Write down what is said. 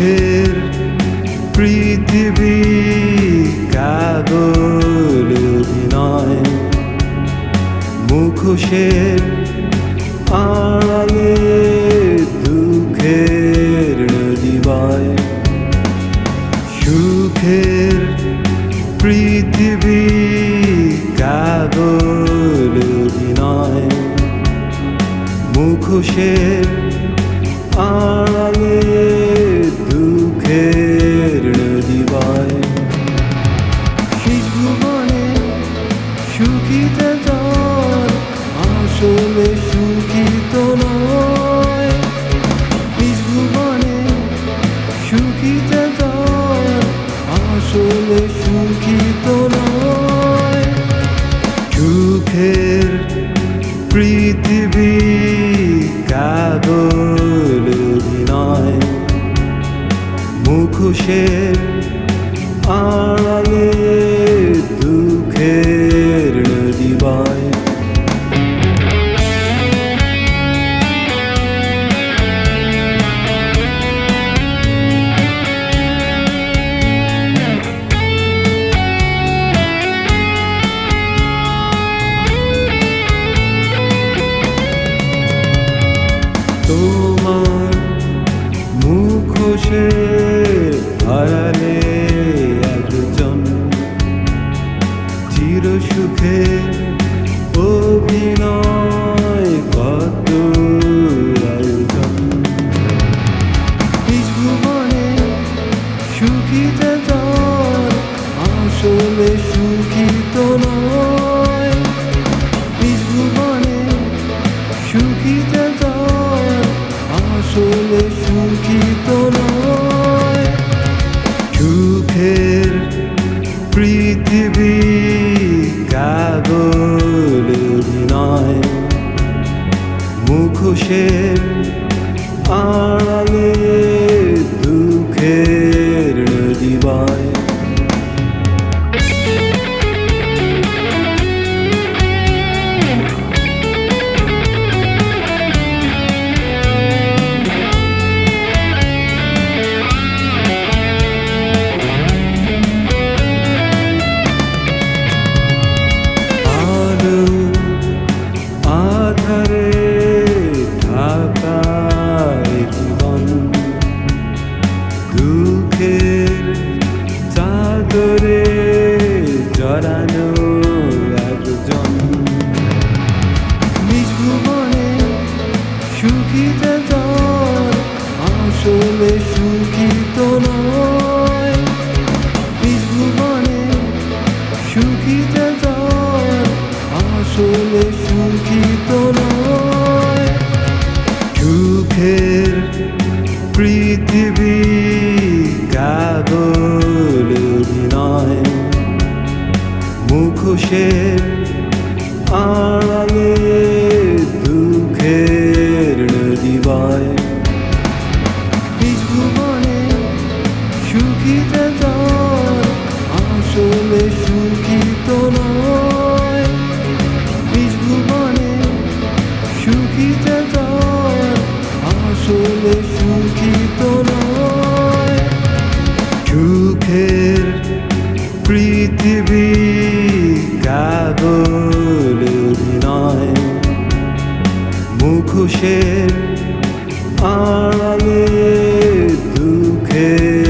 সুখের পৃথিবী কাগল অভিনয়, মুখোশের আড়ালে দুঃখের নদী বয়। সুখের পৃথিবী কাগল অভিনয়, মুখোশের আড়ালে দুঃখের নদী বয়। শেষ ভুবনে সুখিতে জল আসলে সুখিত নয়। নিজ ভুবনে সুখিতে জল আসলে সুখিত নয়। সুখের পৃথিবী কাগল অভিনয়, মুখোশের আড়ালে দুঃখের নদী বয়। তোমার মুখোশের আড়ালে একজন চির সুখের অভিনয় কত আয়োজন। নিজ ভুবনে সুখিতে জল আসলে সুখিত নয়। নিজ ভুবনে সুখিতে জল আসলে সুখিত নয়। সুখের পৃথিবী কাগল অভিনয়, মুখোশের আড়ালে দুঃখের নদী বয়। আধারে ঢাকা জীবন, দুঃখের চাদরে জড়ানো একজন। নিজ ভুবনে সুখিতে জল আসলে সুখিত নয়। নিজ ভুবনে সুখিতে জল আসলে সুখিত নয়। সুখের পৃথিবী কাগল অভিনয়, মুখোশের আড়ালে দুঃখের নদী বয়। নিজ ভুবনে সুখিতে জল আসলে সুখিত নয়। নিজ ভুবনে সুখিতে জল আসলে সুখিত নয়। সুখের পৃথিবী কাগল অভিনয়, মুখোশের আড়ালে দুঃখের